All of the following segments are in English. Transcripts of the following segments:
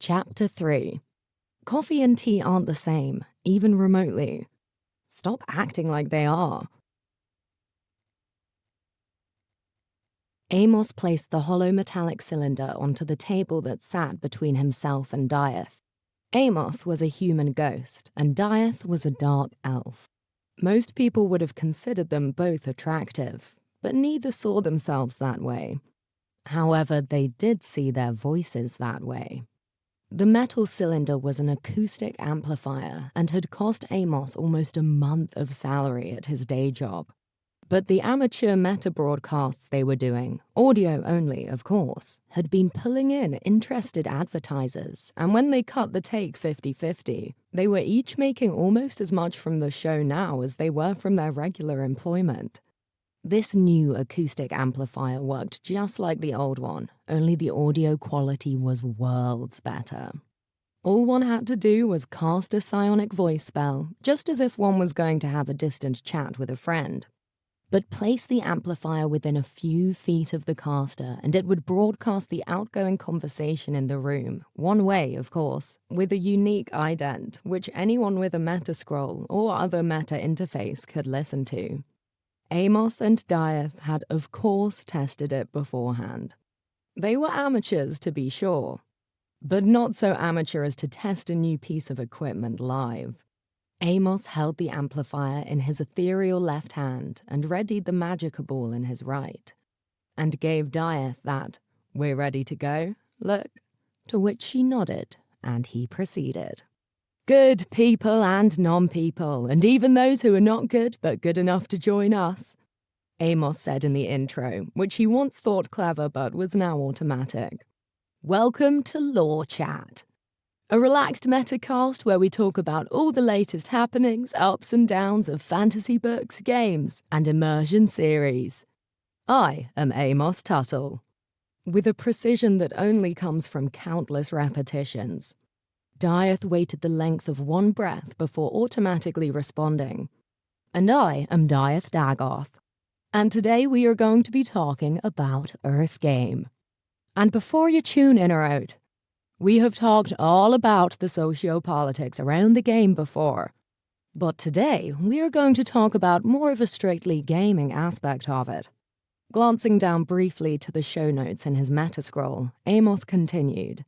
Chapter 3. Coffee and tea aren't the same, even remotely. Stop acting like they are. Amos placed the hollow metallic cylinder onto the table that sat between himself and Dieth. Amos was a human ghost, and Dieth was a dark elf. Most people would have considered them both attractive, but neither saw themselves that way. However, they did see their voices that way. The metal cylinder was an acoustic amplifier and had cost Amos almost a month of salary at his day job. But the amateur meta broadcasts they were doing, audio only of course, had been pulling in interested advertisers, and when they cut the take 50-50, they were each making almost as much from the show now as they were from their regular employment. This new acoustic amplifier worked just like the old one, only the audio quality was worlds better. All one had to do was cast a psionic voice spell, just as if one was going to have a distant chat with a friend. But place the amplifier within a few feet of the caster and it would broadcast the outgoing conversation in the room, one way of course, with a unique ident which anyone with a Metascroll or other meta interface could listen to. Amos and Dieth had of course tested it beforehand. They were amateurs to be sure, but not so amateur as to test a new piece of equipment live. Amos held the amplifier in his ethereal left hand and readied the magica ball in his right, and gave Dieth that "we're ready to go" look, to which she nodded, and he proceeded. Good people and non-people, and even those who are not good but good enough to join us, Amos said in the intro, which he once thought clever but was now automatic. Welcome to Lore Chat, a relaxed metacast where we talk about all the latest happenings, ups and downs of fantasy books, games, and immersion series. I am Amos Tuttle. With a precision that only comes from countless repetitions, Dieth waited the length of one breath before automatically responding. And I am Dieth Dagoth. And today we are going to be talking about Earthgame. And before you tune in or out, we have talked all about the sociopolitics around the game before. But today we are going to talk about more of a strictly gaming aspect of it. Glancing down briefly to the show notes in his Metascroll, Amos continued.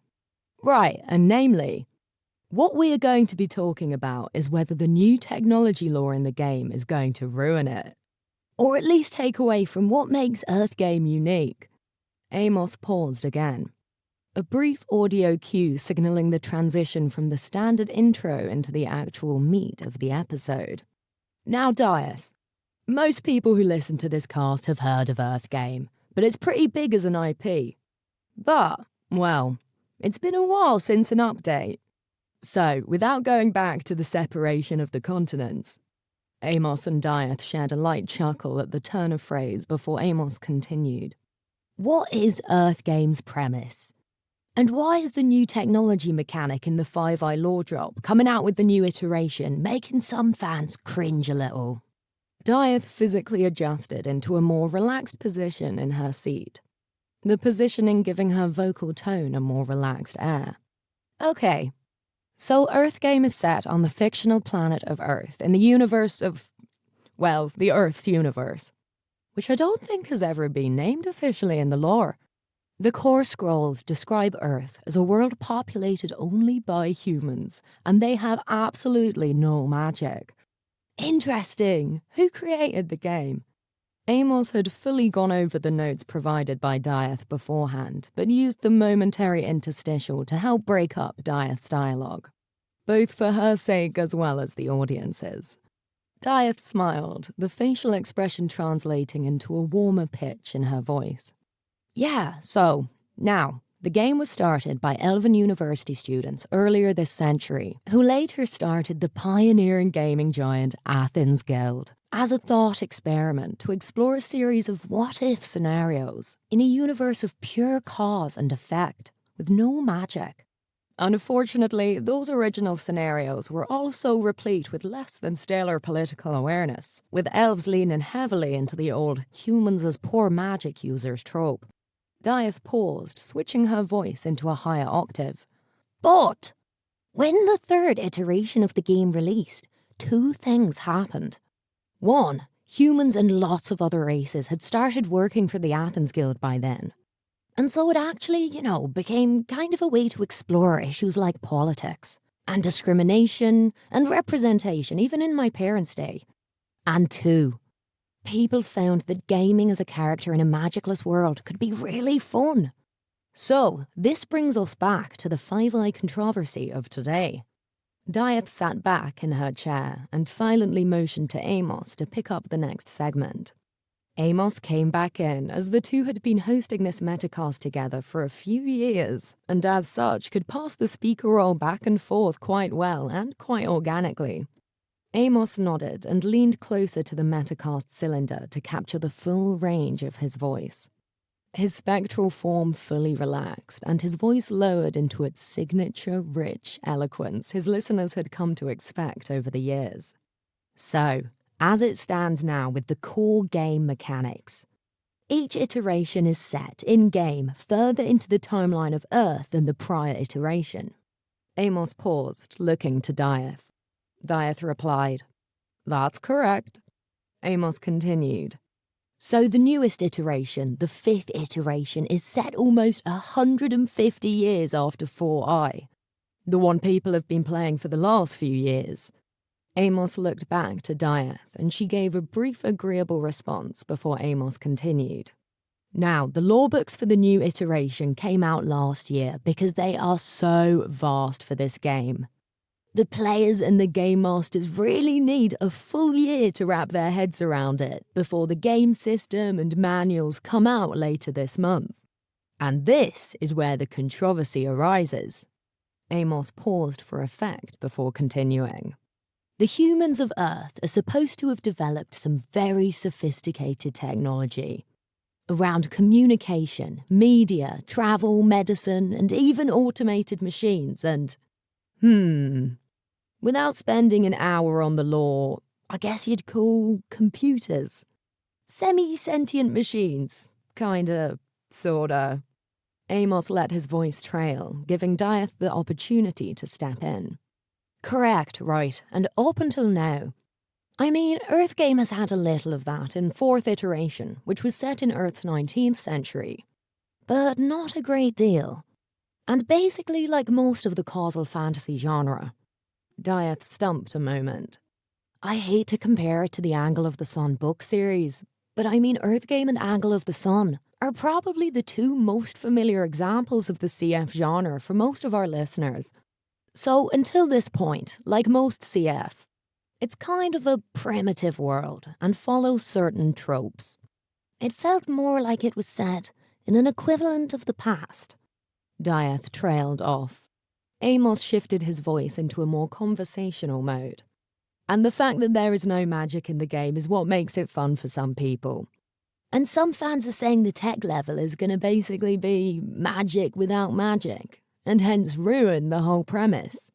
Right, and namely, what we are going to be talking about is whether the new technology lore in the game is going to ruin it, or at least take away from what makes Earthgame unique. Amos paused again. A brief audio cue signaling the transition from the standard intro into the actual meat of the episode. Now, Dieth, most people who listen to this cast have heard of Earthgame, but it's pretty big as an IP. But, well, it's been a while since an update. So, without going back to the separation of the continents, Amos and Dieth shared a light chuckle at the turn of phrase before Amos continued. What is Earthgame's premise? And why is the new technology mechanic in the 5i lore drop coming out with the new iteration making some fans cringe a little? Dieth physically adjusted into a more relaxed position in her seat, the positioning giving her vocal tone a more relaxed air. Okay, so Earthgame is set on the fictional planet of Earth in the universe of, well, the Earth's universe, which I don't think has ever been named officially in the lore. The core scrolls describe Earth as a world populated only by humans, and they have absolutely no magic. Interesting. Who created the game? Amos had fully gone over the notes provided by Dieth beforehand, but used the momentary interstitial to help break up Dieth's dialogue, both for her sake as well as the audience's. Dieth smiled, the facial expression translating into a warmer pitch in her voice. Yeah, so, now, the game was started by Elven University students earlier this century, who later started the pioneering gaming giant Athens Guild as a thought experiment to explore a series of what-if scenarios in a universe of pure cause and effect, with no magic. Unfortunately, those original scenarios were also replete with less than stellar political awareness, with elves leaning heavily into the old humans as poor magic users trope. Dieth paused, switching her voice into a higher octave. But when the third iteration of the game released, two things happened. One, humans and lots of other races had started working for the Athens Guild by then. And so it actually, became kind of a way to explore issues like politics and discrimination and representation, even in my parents' day. And two, people found that gaming as a character in a magicless world could be really fun. So, this brings us back to the Five Eye controversy of today. Dieth sat back in her chair and silently motioned to Amos to pick up the next segment. Amos came back in as the two had been hosting this metacast together for a few years, and as such could pass the speaker role back and forth quite well and quite organically. Amos nodded and leaned closer to the metacast cylinder to capture the full range of his voice. His spectral form fully relaxed, and his voice lowered into its signature, rich eloquence his listeners had come to expect over the years. So, as it stands now with the core game mechanics, each iteration is set in-game further into the timeline of Earth than the prior iteration. Amos paused, looking to Dieth. Dieth replied, "That's correct." Amos continued. So the newest iteration, the fifth iteration, is set almost 150 years after 4i, the one people have been playing for the last few years. Amos looked back to Dieth, and she gave a brief agreeable response before Amos continued. Now, the lawbooks for the new iteration came out last year because they are so vast for this game. The players and the game masters really need a full year to wrap their heads around it before the game system and manuals come out later this month. And this is where the controversy arises. Amos paused for effect before continuing. The humans of Earth are supposed to have developed some very sophisticated technology around communication, media, travel, medicine, and even automated machines and, without spending an hour on the law, I guess you'd call computers. Semi-sentient machines. Kinda, sorta. Amos let his voice trail, giving Dieth the opportunity to step in. Correct, right, and up until now. I mean, Earthgame has had a little of that in 4th iteration, which was set in Earth's 19th century. But not a great deal. And basically like most of the causal fantasy genre. Dieth stumped a moment. I hate to compare it to the Angle of the Sun book series, but I mean Earthgame and Angle of the Sun are probably the two most familiar examples of the CF genre for most of our listeners. So until this point, like most CF, it's kind of a primitive world and follows certain tropes. It felt more like it was set in an equivalent of the past. Dieth trailed off. Amos shifted his voice into a more conversational mode. And the fact that there is no magic in the game is what makes it fun for some people. And some fans are saying the tech level is going to basically be magic without magic, and hence ruin the whole premise.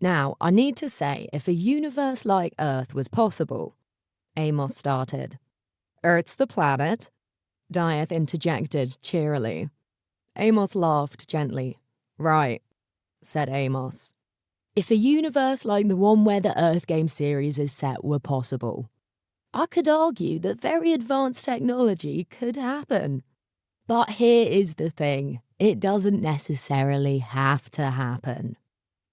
Now, I need to say, if a universe like Earth was possible, Amos started. Earth's the planet? Dieth interjected cheerily. Amos laughed gently. Right, said Amos. If a universe like the one where the Earthgame series is set were possible, I could argue that very advanced technology could happen. But here is the thing. It doesn't necessarily have to happen.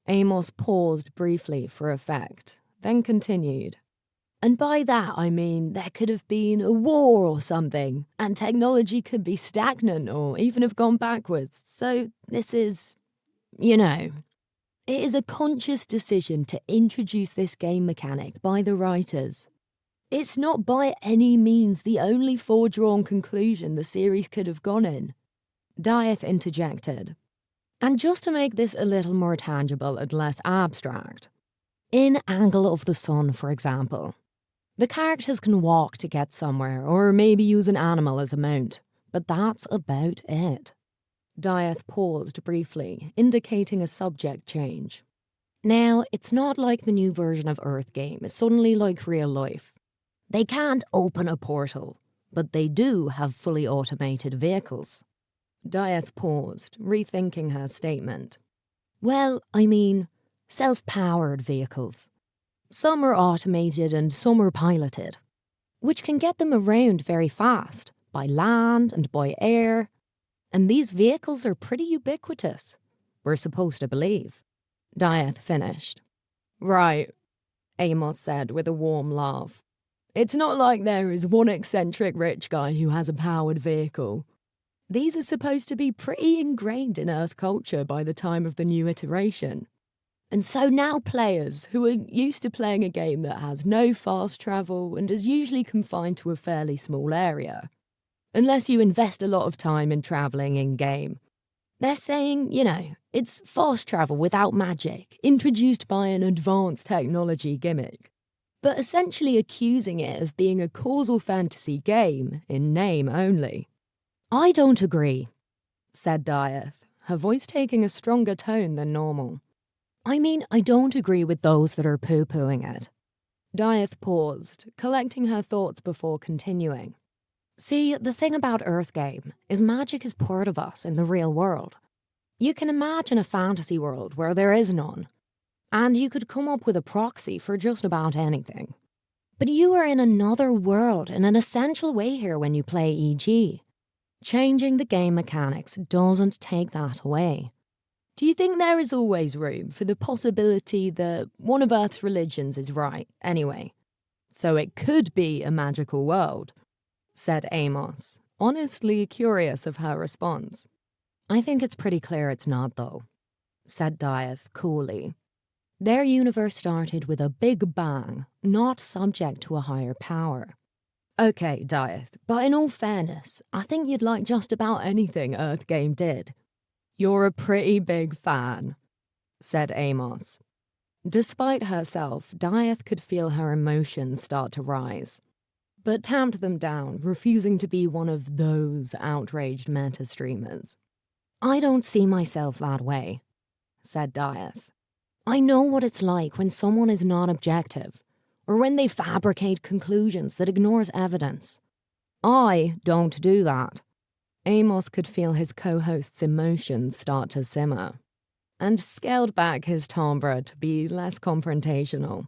Amos paused briefly for effect, then continued. And by that I mean there could have been a war or something, and technology could be stagnant or even have gone backwards. So this is, it is a conscious decision to introduce this game mechanic by the writers. It's not by any means the only foredrawn conclusion the series could have gone in. Dieth interjected. And just to make this a little more tangible and less abstract, in Angle of the Sun, for example, the characters can walk to get somewhere or maybe use an animal as a mount, but that's about it. Dieth paused briefly, indicating a subject change. Now, it's not like the new version of Earthgame is suddenly like real life. They can't open a portal, but they do have fully automated vehicles. Dieth paused, rethinking her statement. Well, I mean, self-powered vehicles. Some are automated and some are piloted, which can get them around very fast, by land and by air. And these vehicles are pretty ubiquitous, we're supposed to believe. Dieth finished. Right, Amos said with a warm laugh. It's not like there is one eccentric rich guy who has a powered vehicle. These are supposed to be pretty ingrained in Earth culture by the time of the new iteration. And so now players who are used to playing a game that has no fast travel and is usually confined to a fairly small area, unless you invest a lot of time in travelling in-game, they're saying, it's fast travel without magic, introduced by an advanced technology gimmick, but essentially accusing it of being a causal fantasy game in name only. I don't agree, said Dieth, her voice taking a stronger tone than normal. I mean, I don't agree with those that are poo-pooing it. Dieth paused, collecting her thoughts before continuing. See, the thing about Earthgame is magic is part of us in the real world. You can imagine a fantasy world where there is none, and you could come up with a proxy for just about anything. But you are in another world in an essential way here when you play EG. Changing the game mechanics doesn't take that away. Do you think there is always room for the possibility that one of Earth's religions is right, anyway? So it could be a magical world, said Amos, honestly curious of her response. I think it's pretty clear it's not, though, said Dieth coolly. Their universe started with a big bang, not subject to a higher power. Okay, Dieth, but in all fairness, I think you'd like just about anything Earthgame did. You're a pretty big fan, said Amos. Despite herself, Dieth could feel her emotions start to rise, but tamped them down, refusing to be one of those outraged meta-streamers. I don't see myself that way, said Dieth. I know what it's like when someone is not objective, or when they fabricate conclusions that ignores evidence. I don't do that. Amos could feel his co-host's emotions start to simmer, and scaled back his timbre to be less confrontational.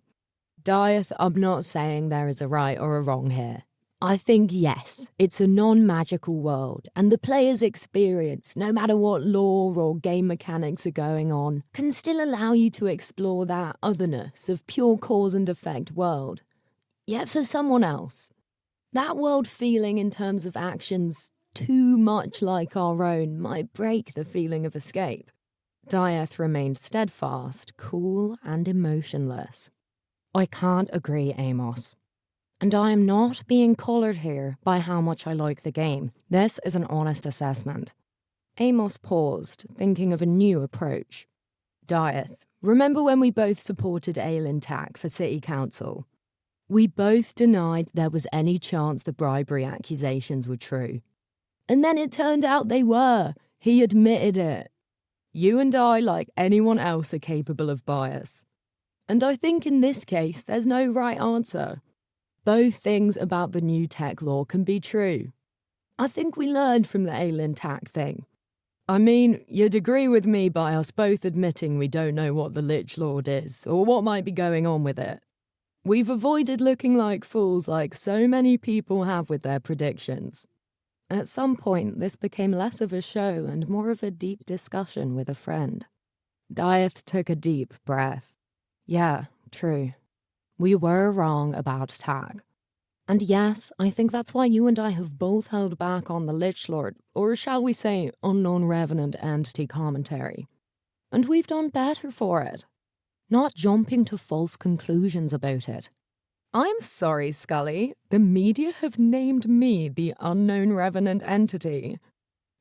Dieth, I'm not saying there is a right or a wrong here. I think, yes, it's a non-magical world, and the player's experience, no matter what lore or game mechanics are going on, can still allow you to explore that otherness of pure cause and effect world. Yet for someone else, that world feeling in terms of actions too much like our own might break the feeling of escape. Dieth remained steadfast, cool, and emotionless. I can't agree, Amos. And I am not being collared here by how much I like the game. This is an honest assessment. Amos paused, thinking of a new approach. Dieth, remember when we both supported Aelin Tak for City Council? We both denied there was any chance the bribery accusations were true. And then it turned out they were. He admitted it. You and I, like anyone else, are capable of bias. And I think in this case, there's no right answer. Both things about the new tech law can be true. I think we learned from the Aelin Tak thing. I mean, you'd agree with me by us both admitting we don't know what the Lich Lord is, or what might be going on with it. We've avoided looking like fools like so many people have with their predictions. At some point, this became less of a show and more of a deep discussion with a friend. Dieth took a deep breath. Yeah, true. We were wrong about Tak. And yes, I think that's why you and I have both held back on the Lich Lord, or shall we say, unknown revenant entity commentary. And we've done better for it. Not jumping to false conclusions about it. I'm sorry, Scully. The media have named me the unknown revenant entity.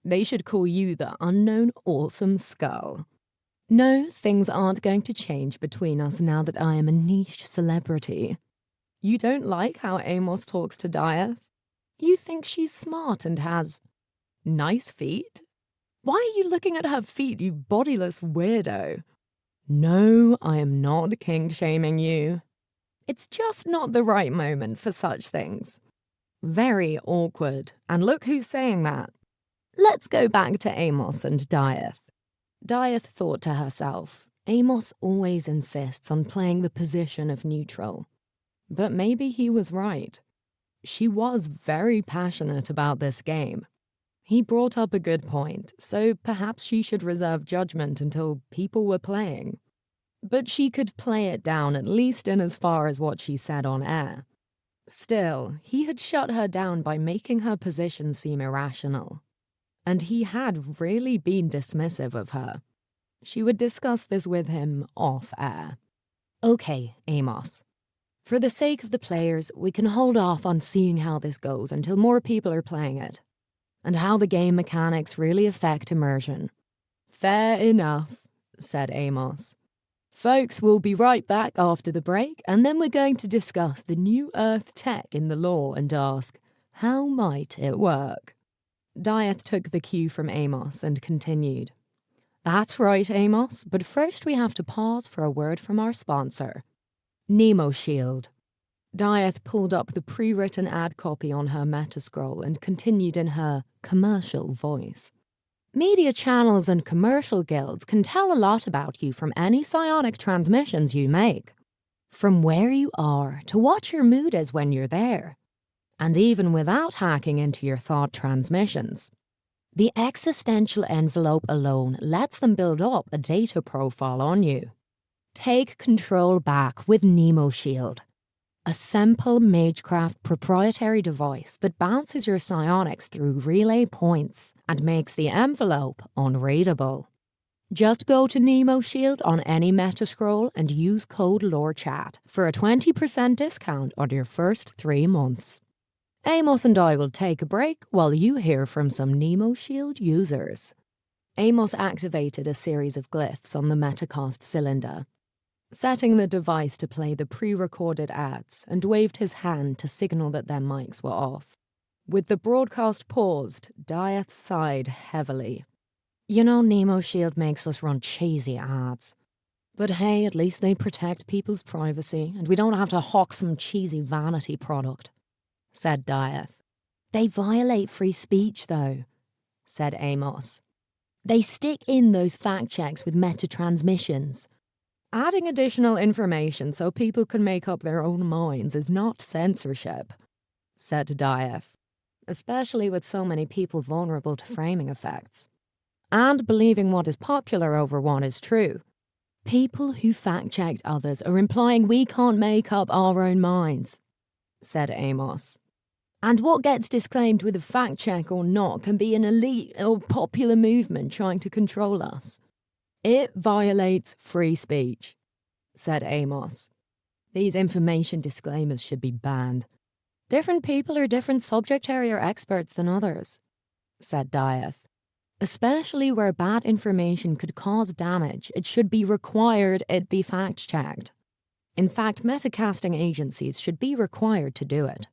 They should call you the unknown awesome skull. No, things aren't going to change between us now that I am a niche celebrity. You don't like how Amos talks to Dieth? You think she's smart and has nice feet? Why are you looking at her feet, you bodiless weirdo? No, I am not kink-shaming you. It's just not the right moment for such things. Very awkward. And look who's saying that. Let's go back to Amos and Dieth. Dieth thought to herself, Amos always insists on playing the position of neutral. But maybe he was right. She was very passionate about this game. He brought up a good point, so perhaps she should reserve judgment until people were playing. But she could play it down at least in as far as what she said on air. Still, he had shut her down by making her position seem irrational. And he had really been dismissive of her. She would discuss this with him off-air. Okay, Amos. For the sake of the players, we can hold off on seeing how this goes until more people are playing it, and how the game mechanics really affect immersion. Fair enough, said Amos. Folks, we'll be right back after the break, and then we're going to discuss the new Earth tech in the lore and ask, how might it work? Dieth took the cue from Amos and continued. That's right, Amos, but first we have to pause for a word from our sponsor. Nemo Shield. Dieth pulled up the pre-written ad copy on her Metascroll and continued in her commercial voice. Media channels and commercial guilds can tell a lot about you from any psionic transmissions you make. From where you are to what your mood is when you're there. And even without hacking into your thought transmissions. The existential envelope alone lets them build up a data profile on you. Take control back with Nemo Shield, a simple Magecraft proprietary device that bounces your psionics through relay points and makes the envelope unreadable. Just go to Nemo Shield on any Metascroll and use code LORECHAT for a 20% discount on your first 3 months. Amos and I will take a break while you hear from some Nemo Shield users. Amos activated a series of glyphs on the Metacast cylinder, setting the device to play the pre-recorded ads, and waved his hand to signal that their mics were off. With the broadcast paused, Dieth sighed heavily. You know, Nemo Shield makes us run cheesy ads. But hey, at least they protect people's privacy, and we don't have to hawk some cheesy vanity product, said Dieth. They violate free speech, though, said Amos. They stick in those fact checks with meta-transmissions. Adding additional information so people can make up their own minds is not censorship, said Dieth, especially with so many people vulnerable to framing effects. And believing what is popular over what is true. People who fact-checked others are implying we can't make up our own minds, said Amos. And what gets disclaimed with a fact-check or not can be an elite or popular movement trying to control us. It violates free speech, said Amos. These information disclaimers should be banned. Different people are different subject area experts than others, said Dieth. Especially where bad information could cause damage, it should be required it be fact-checked. In fact, metacasting agencies should be required to do it.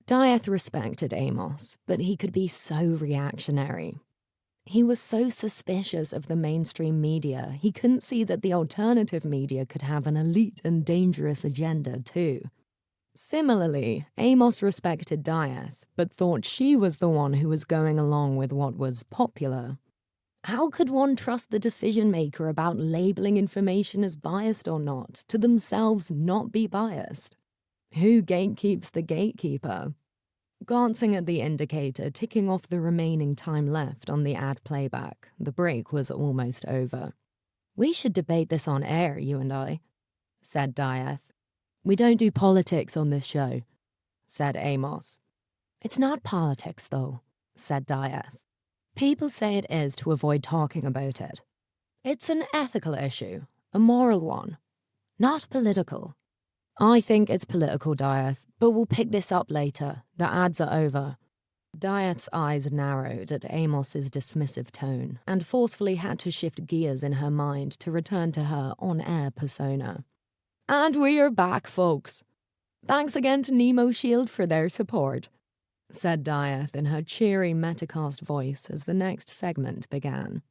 Dieth respected Amos, but he could be so reactionary. He was so suspicious of the mainstream media, he couldn't see that the alternative media could have an elite and dangerous agenda too. Similarly, Amos respected Dieth, but thought she was the one who was going along with what was popular. How could one trust the decision-maker about labeling information as biased or not, to themselves not be biased? Who gatekeeps the gatekeeper? Glancing at the indicator ticking off the remaining time left on the ad playback, the break was almost over. We should debate this on air, you and I, said Dieth. We don't do politics on this show, said Amos. It's not politics, though, said Dieth. People say it is to avoid talking about it. It's an ethical issue, a moral one, not political. I think it's political, Dieth, but we'll pick this up later. The ads are over. Dieth's eyes narrowed at Amos's dismissive tone and forcefully had to shift gears in her mind to return to her on-air persona. And we are back, folks. Thanks again to Nemo Shield for their support, said Dieth in her cheery Metacast voice as the next segment began.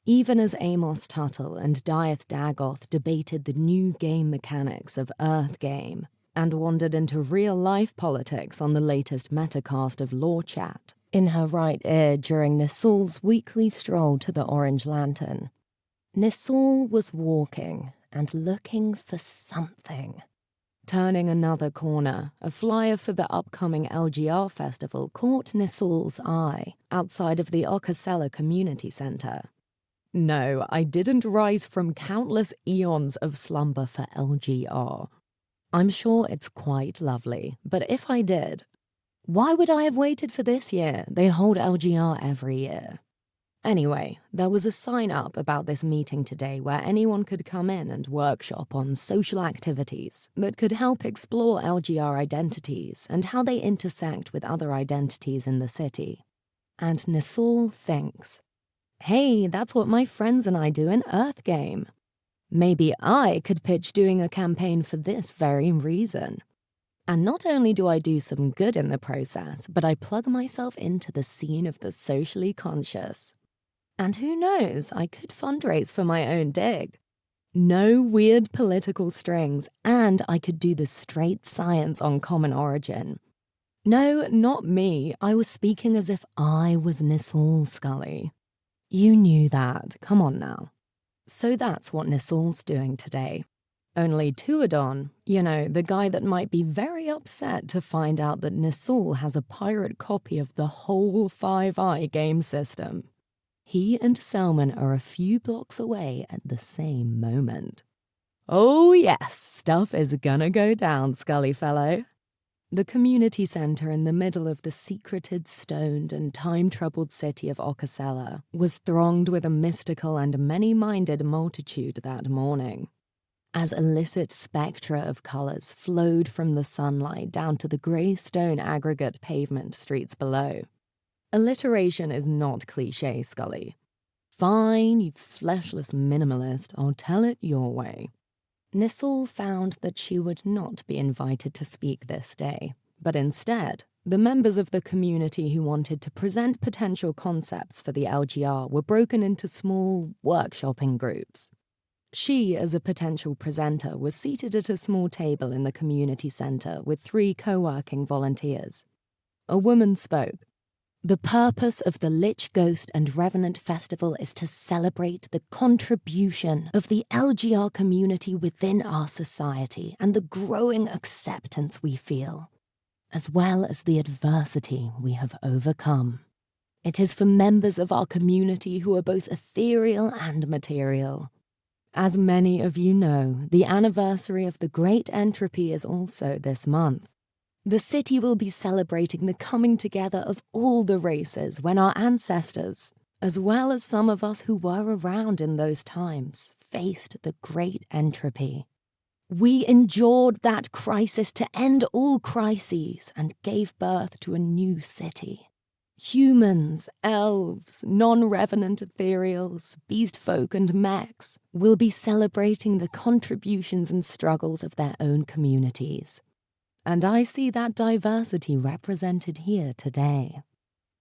Even as Amos Tuttle and Dieth Dagoth debated the new game mechanics of Earth Game and wandered into real-life politics on the latest Metacast of LoreChat, in her right ear during Nisol's weekly stroll to the Orange Lantern. Nisol was walking and looking for something. Turning another corner, a flyer for the upcoming LGR festival caught Nisol's eye outside of the Ocasella Community Center. No, I didn't rise from countless eons of slumber for LGR. I'm sure it's quite lovely, but if I did, why would I have waited for this year? They hold LGR every year. Anyway, there was a sign up about this meeting today where anyone could come in and workshop on social activities that could help explore LGR identities and how they intersect with other identities in the city. And Nisol thinks, hey, that's what my friends and I do in Earth Game. Maybe I could pitch doing a campaign for this very reason. And not only do I do some good in the process, but I plug myself into the scene of the socially conscious. And who knows, I could fundraise for my own dig. No weird political strings, and I could do the straight science on common origin. No, not me. I was speaking as if I was Nisol Scully. You knew that. Come on now. So that's what Nisol's doing today. Only Tuadon, the guy that might be very upset to find out that Nisol has a pirate copy of the whole Five Eye game system. He and Selman are a few blocks away at the same moment. Oh yes, stuff is gonna go down, Scully fellow. The community center in the middle of the secreted, stoned, and time-troubled city of Ocasella was thronged with a mystical and many-minded multitude that morning. As illicit spectra of colors flowed from the sunlight down to the gray stone aggregate pavement streets below. Alliteration is not cliché, Scully. Fine, you fleshless minimalist, I'll tell it your way. Nisol found that she would not be invited to speak this day, but instead, the members of the community who wanted to present potential concepts for the LGR were broken into small, workshopping groups. She, as a potential presenter, was seated at a small table in the community center with 3 co-working volunteers. A woman spoke. The purpose of the Lich Ghost and Revenant Festival is to celebrate the contribution of the LGR community within our society and the growing acceptance we feel, as well as the adversity we have overcome. It is for members of our community who are both ethereal and material. As many of you know, the anniversary of the Great Entropy is also this month. The city will be celebrating the coming together of all the races when our ancestors, as well as some of us who were around in those times, faced the Great Entropy. We endured that crisis to end all crises and gave birth to a new city. Humans, elves, non-revenant ethereals, beast folk and mechs will be celebrating the contributions and struggles of their own communities. And I see that diversity represented here today.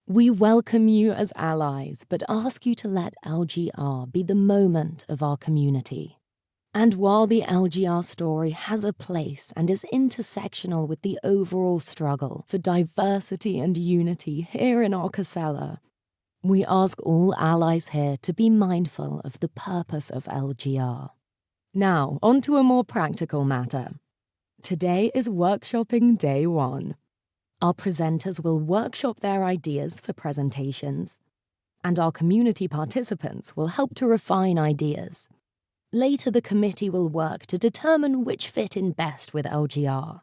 We welcome you as allies, but ask you to let LGR be the moment of our community. And while the LGR story has a place and is intersectional with the overall struggle for diversity and unity here in Ocasella, we ask all allies here to be mindful of the purpose of LGR. Now, on to a more practical matter. Today is workshopping day 1. Our presenters will workshop their ideas for presentations, and our community participants will help to refine ideas. Later, the committee will work to determine which fit in best with LGR.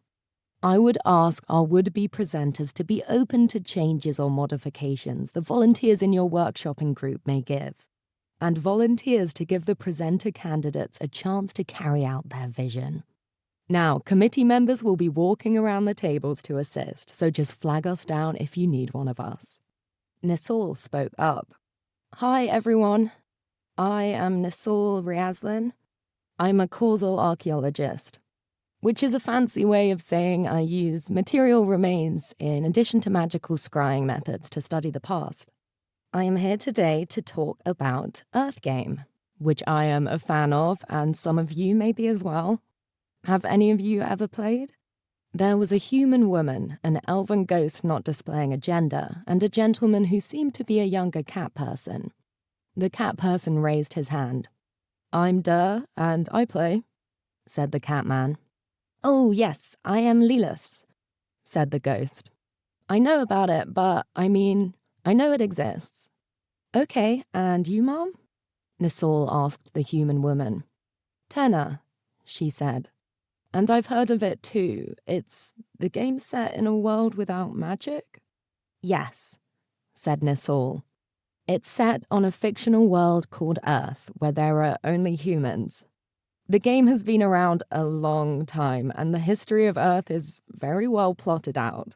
I would ask our would-be presenters to be open to changes or modifications the volunteers in your workshopping group may give, and volunteers to give the presenter candidates a chance to carry out their vision. Now, committee members will be walking around the tables to assist, so just flag us down if you need one of us. Nisol spoke up. Hi, everyone. I am Nisol Riazlin. I'm a causal archaeologist, which is a fancy way of saying I use material remains in addition to magical scrying methods to study the past. I am here today to talk about Earth Game, which I am a fan of, and some of you may be as well. Have any of you ever played? There was a human woman, an elven ghost not displaying a gender, and a gentleman who seemed to be a younger cat person. The cat person raised his hand. "I'm Durr, and I play," said the cat man. "Oh, yes, I am Lilith," said the ghost. "I know about it, but, I know it exists." "Okay, and you, Mom?" Nisol asked the human woman. "Tenna," she said. "And I've heard of it too. It's the game set in a world without magic?" "Yes," said Nisol. "It's set on a fictional world called Earth, where there are only humans. The game has been around a long time, and the history of Earth is very well plotted out.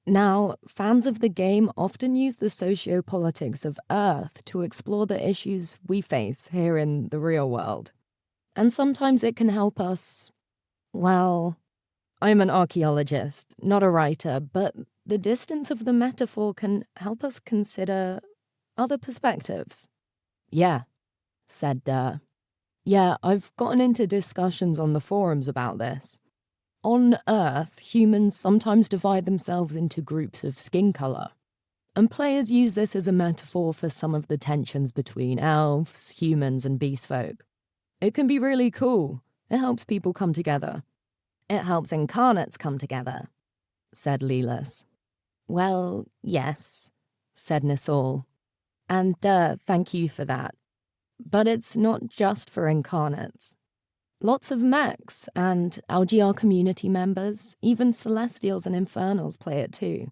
Now, fans of the game often use the sociopolitics of Earth to explore the issues we face here in the real world. And sometimes it can help us, well, I'm an archaeologist, not a writer, but the distance of the metaphor can help us consider other perspectives." "Yeah," said Durr. "Yeah, I've gotten into discussions on the forums about this. On Earth, humans sometimes divide themselves into groups of skin color, and players use this as a metaphor for some of the tensions between elves, humans, and beast folk. It can be really cool. It helps people come together." "It helps incarnates come together," said Lilith. "Well, yes," said Nisol. "And thank you for that. But it's not just for incarnates. Lots of mechs and LGR community members, even Celestials and Infernals play it too,"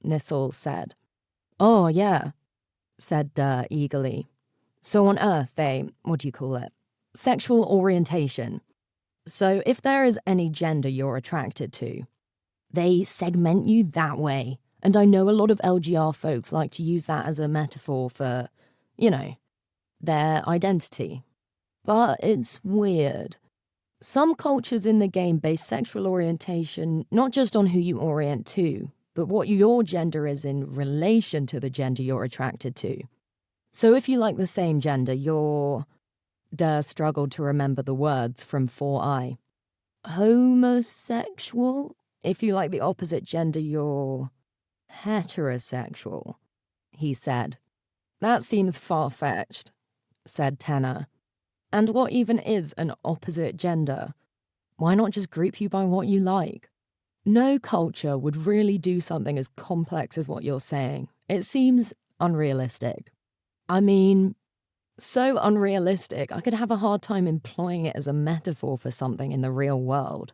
Nisol said. "Oh, yeah," said Durr eagerly. "So on Earth sexual orientation. So if there is any gender you're attracted to, they segment you that way. And I know a lot of LGR folks like to use that as a metaphor for, their identity. But it's weird. Some cultures in the game base sexual orientation not just on who you orient to, but what your gender is in relation to the gender you're attracted to. So if you like the same gender, you're..." Durr struggled to remember the words from 4i. "Homosexual? If you like the opposite gender, you're heterosexual," he said. "That seems far-fetched," said Tenna. "And what even is an opposite gender? Why not just group you by what you like? No culture would really do something as complex as what you're saying. It seems unrealistic. So unrealistic, I could have a hard time employing it as a metaphor for something in the real world.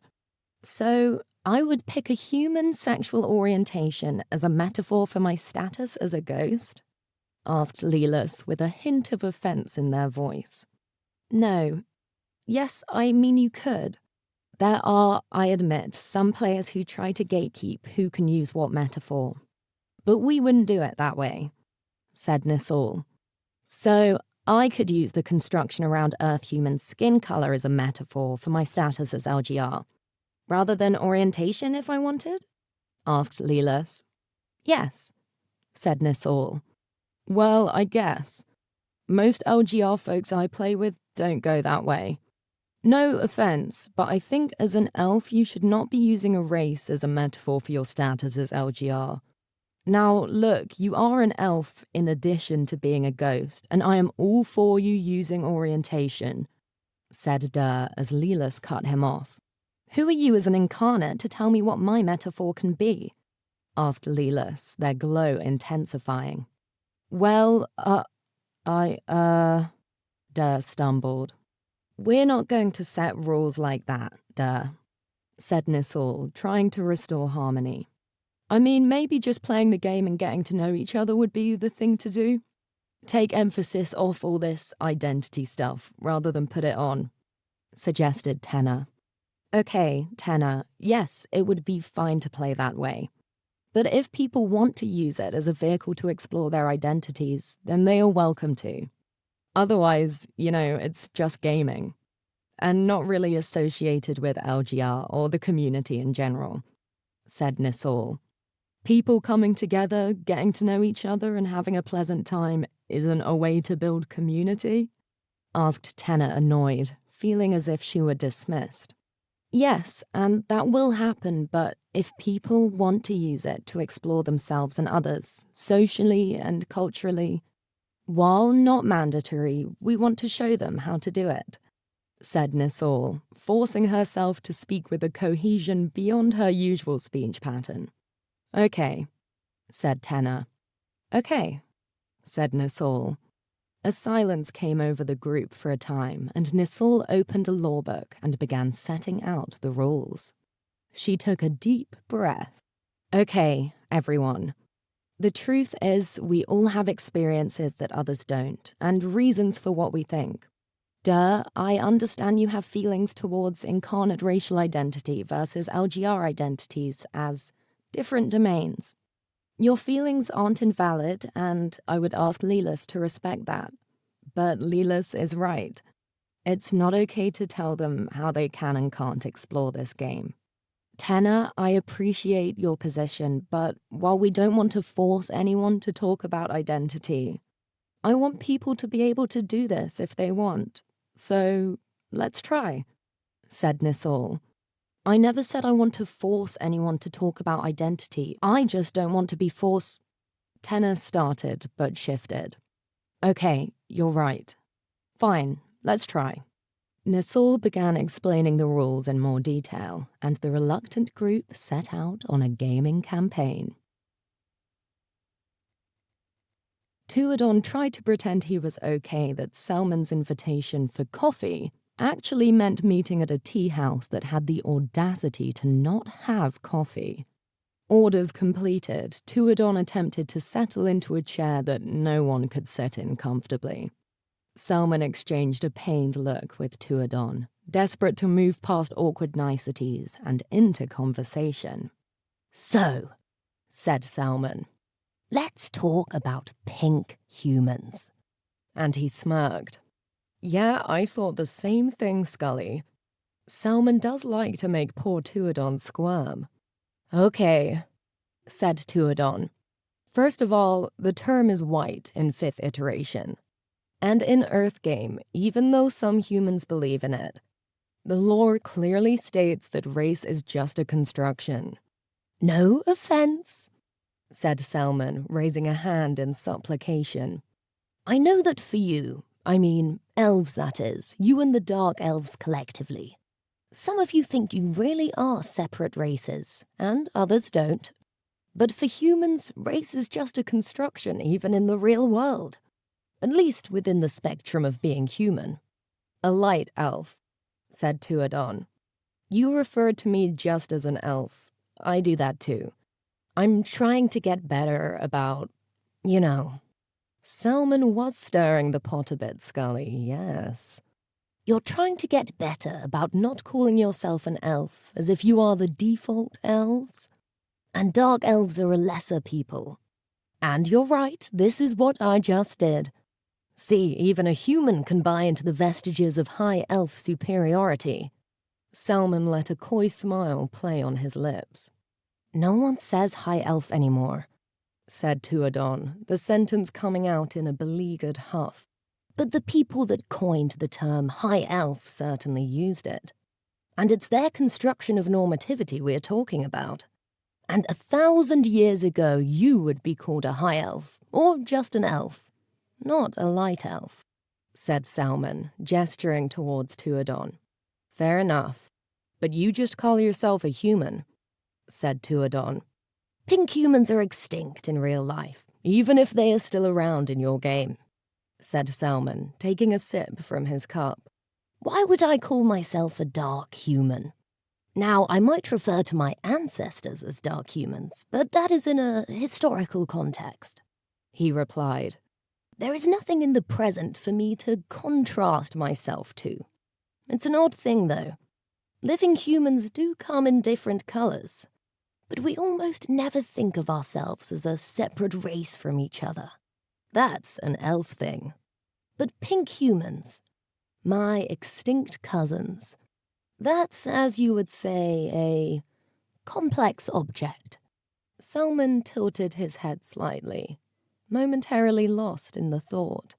So I would pick a human sexual orientation as a metaphor for my status as a ghost?" asked Lilith with a hint of offense in their voice. "No. Yes, you could. There are, I admit, some players who try to gatekeep who can use what metaphor. But we wouldn't do it that way," said Nisol. "So I could use the construction around Earth human skin color as a metaphor for my status as LGR, rather than orientation if I wanted?" asked Lilith. "Yes," said Nisol. "Well, I guess. Most LGR folks I play with don't go that way. No offense, but I think as an elf you should not be using a race as a metaphor for your status as LGR. Now, look, you are an elf in addition to being a ghost, and I am all for you using orientation," said Durr as Lilith cut him off. "Who are you as an incarnate to tell me what my metaphor can be?" asked Lilith, their glow intensifying. "Well, Durr stumbled. "We're not going to set rules like that, Durr," said Nisol, trying to restore harmony. Maybe just playing the game and getting to know each other would be the thing to do. Take emphasis off all this identity stuff rather than put it on," suggested Tenna. "Okay, Tenna, yes, it would be fine to play that way. But if people want to use it as a vehicle to explore their identities, then they are welcome to. Otherwise, it's just gaming, and not really associated with LGR or the community in general," said Nisol. "People coming together, getting to know each other, and having a pleasant time isn't a way to build community?" asked Tenna, annoyed, feeling as if she were dismissed. Yes, and that will happen, but if people want to use it to explore themselves and others, socially and culturally, while not mandatory, we want to show them how to do it, said Nisol, forcing herself to speak with a cohesion beyond her usual speech pattern. Okay, said Tenna. Okay, said Nisol. A silence came over the group for a time, and Nisol opened a lawbook and began setting out the rules. She took a deep breath. Okay, everyone. The truth is, we all have experiences that others don't, and reasons for what we think. I understand you have feelings towards incarnate racial identity versus LGR identities as different domains. Your feelings aren't invalid, and I would ask Lelis to respect that. But Lelis is right. It's not okay to tell them how they can and can't explore this game. Tenna, I appreciate your position, but while we don't want to force anyone to talk about identity, I want people to be able to do this if they want. So, let's try, said Nisol. I never said I want to force anyone to talk about identity. I just don't want to be forced. Tenna started, but shifted. Okay, you're right. Fine, let's try. Nisol began explaining the rules in more detail, and the reluctant group set out on a gaming campaign. Tuadon tried to pretend he was okay that Selman's invitation for coffee actually meant meeting at a tea house that had the audacity to not have coffee. Orders completed, Tuadon attempted to settle into a chair that no one could sit in comfortably. Selman exchanged a pained look with Tuadon, desperate to move past awkward niceties and into conversation. So, said Selman, let's talk about pink humans. And he smirked. Yeah, I thought the same thing, Scully. Selman does like to make poor Tuadon squirm. Okay, said Tuadon. First of all, the term is white in 5th iteration. And in Earthgame, even though some humans believe in it, the lore clearly states that race is just a construction. No offense, said Selman, raising a hand in supplication. I know that for you, I mean, elves that is, you and the Dark Elves collectively. Some of you think you really are separate races, and others don't. But for humans, race is just a construction even in the real world. At least within the spectrum of being human. A light elf, said Tuadon. You referred to me just as an elf. I do that too. I'm trying to get better about, you know. Selman was stirring the pot a bit, Scully, yes. You're trying to get better about not calling yourself an elf as if you are the default elves? And dark elves are a lesser people. And you're right, this is what I just did. See, even a human can buy into the vestiges of high elf superiority. Selman let a coy smile play on his lips. No one says high elf anymore, said Tuadon, the sentence coming out in a beleaguered huff. But the people that coined the term high elf certainly used it. And it's their construction of normativity we're talking about. And 1,000 years ago, you would be called a high elf, or just an elf. Not a light elf, said Selman, gesturing towards Tuadon. Fair enough. But you just call yourself a human, said Tuadon. Pink humans are extinct in real life, even if they are still around in your game, said Selman, taking a sip from his cup. Why would I call myself a dark human? Now, I might refer to my ancestors as dark humans, but that is in a historical context, he replied. There is nothing in the present for me to contrast myself to. It's an odd thing, though. Living humans do come in different colors, but we almost never think of ourselves as a separate race from each other. That's an elf thing. But pink humans, my extinct cousins, that's, as you would say, a complex object. Selman tilted his head slightly, momentarily lost in the thought.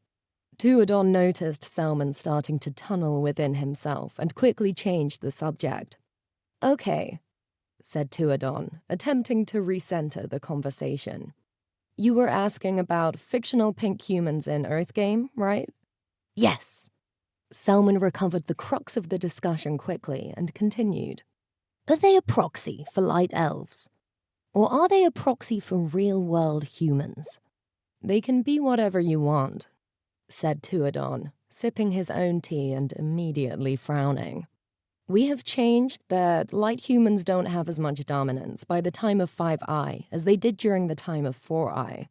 Tuadon noticed Selman starting to tunnel within himself and quickly changed the subject. Okay, said Tuadon, attempting to recenter the conversation. You were asking about fictional pink humans in Earthgame, right? Yes. Selman recovered the crux of the discussion quickly and continued. Are they a proxy for light elves? Or are they a proxy for real-world humans? They can be whatever you want, said Tuadon, sipping his own tea and immediately frowning. We have changed that light humans don't have as much dominance by the time of 5i as they did during the time of 4i.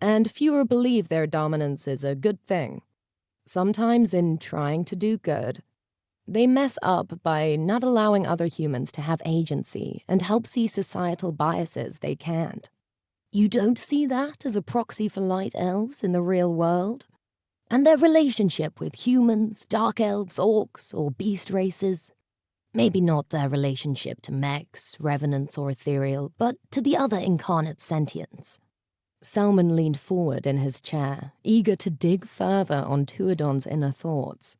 And fewer believe their dominance is a good thing. Sometimes in trying to do good, they mess up by not allowing other humans to have agency and help see societal biases they can't. You don't see that as a proxy for light elves in the real world? And their relationship with humans, dark elves, orcs, or beast races? Maybe not their relationship to mechs, revenants, or ethereal, but to the other incarnate sentients. Selman leaned forward in his chair, eager to dig further on Tuadon's inner thoughts.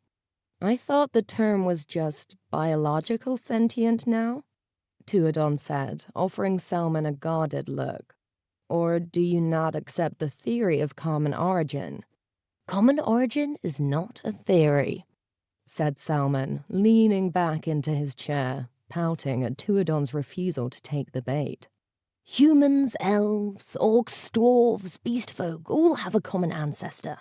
I thought the term was just biological sentient now, Tuadon said, offering Selman a guarded look. Or do you not accept the theory of common origin? Common origin is not a theory, said Selman, leaning back into his chair, pouting at Tuadon's refusal to take the bait. Humans, elves, orcs, dwarves, beast folk all have a common ancestor.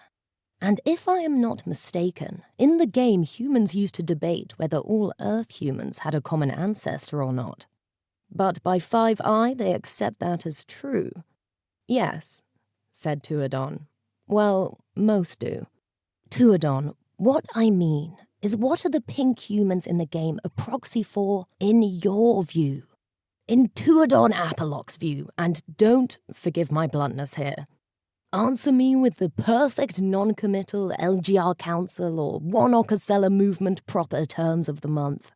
And if I am not mistaken, in the game humans used to debate whether all Earth humans had a common ancestor or not. But by 5i they accept that as true. Yes, said Tuadon. Well, most do. Tuadon, what I mean is what are the pink humans in the game a proxy for in your view? In Tuadon Apoloc's view, and don't forgive my bluntness here. Answer me with the perfect non-committal LGR Council or One Okasella movement proper terms of the month.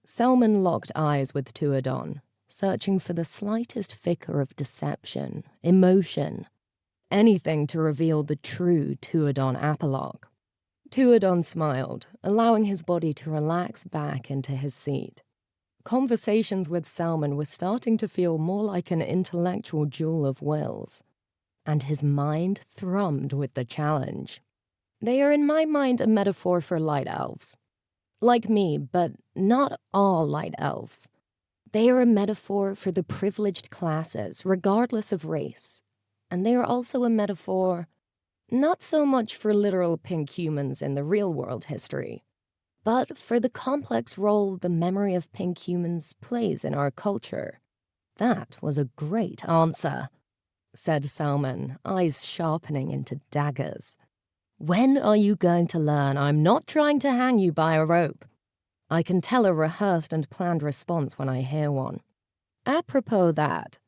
Selman locked eyes with Tuadon, searching for the slightest flicker of deception, emotion, anything to reveal the true Tuadon Apologue. Tuadon smiled, allowing his body to relax back into his seat. Conversations with Selman were starting to feel more like an intellectual duel of wills, and his mind thrummed with the challenge. They are in my mind a metaphor for light elves. Like me, but not all light elves. They are a metaphor for the privileged classes, regardless of race. And they are also a metaphor, not so much for literal pink humans in the real-world history, but for the complex role the memory of pink humans plays in our culture. That was a great answer, said Selman, eyes sharpening into daggers. When are you going to learn I'm not trying to hang you by a rope? I can tell a rehearsed and planned response when I hear one. Apropos that,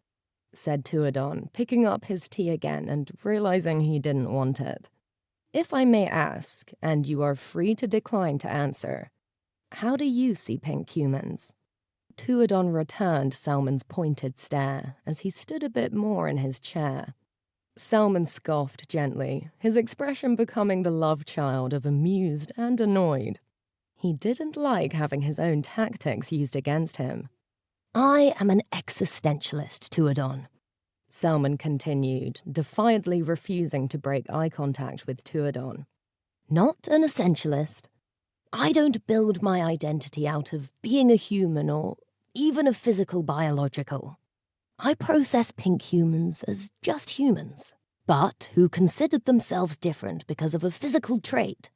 said Tuadon, picking up his tea again and realizing he didn't want it. If I may ask, and you are free to decline to answer, how do you see pink humans? Tuadon returned Selman's pointed stare as he stood a bit more in his chair. Selman scoffed gently, his expression becoming the love child of amused and annoyed. He didn't like having his own tactics used against him. I am an existentialist, Tuadon, Selman continued, defiantly refusing to break eye contact with Tuadon. Not an essentialist. I don't build my identity out of being a human or even a physical biological. I process pink humans as just humans, but who considered themselves different because of a physical trait.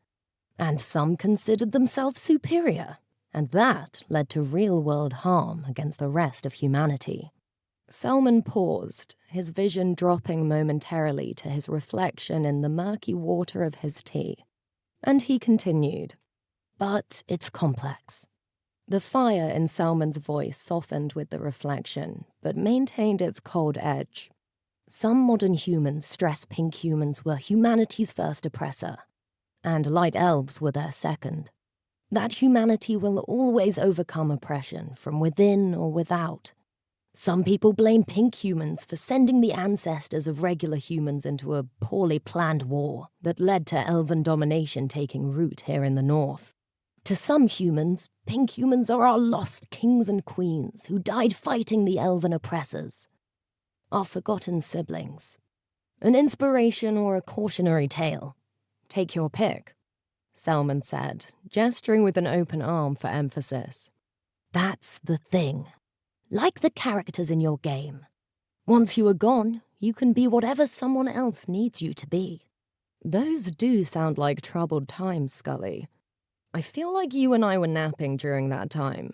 And some considered themselves superior, and that led to real-world harm against the rest of humanity. Selman paused, his vision dropping momentarily to his reflection in the murky water of his tea. And he continued, but it's complex. The fire in Selman's voice softened with the reflection, but maintained its cold edge. Some modern humans stress pink humans were humanity's first oppressor, and light elves were their second. That humanity will always overcome oppression from within or without. Some people blame pink humans for sending the ancestors of regular humans into a poorly planned war that led to elven domination taking root here in the north. To some humans, pink humans are our lost kings and queens who died fighting the elven oppressors. Our forgotten siblings. An inspiration or a cautionary tale. Take your pick, Selman said, gesturing with an open arm for emphasis. That's the thing. Like the characters in your game. Once you are gone, you can be whatever someone else needs you to be. Those do sound like troubled times, Scully. I feel like you and I were napping during that time.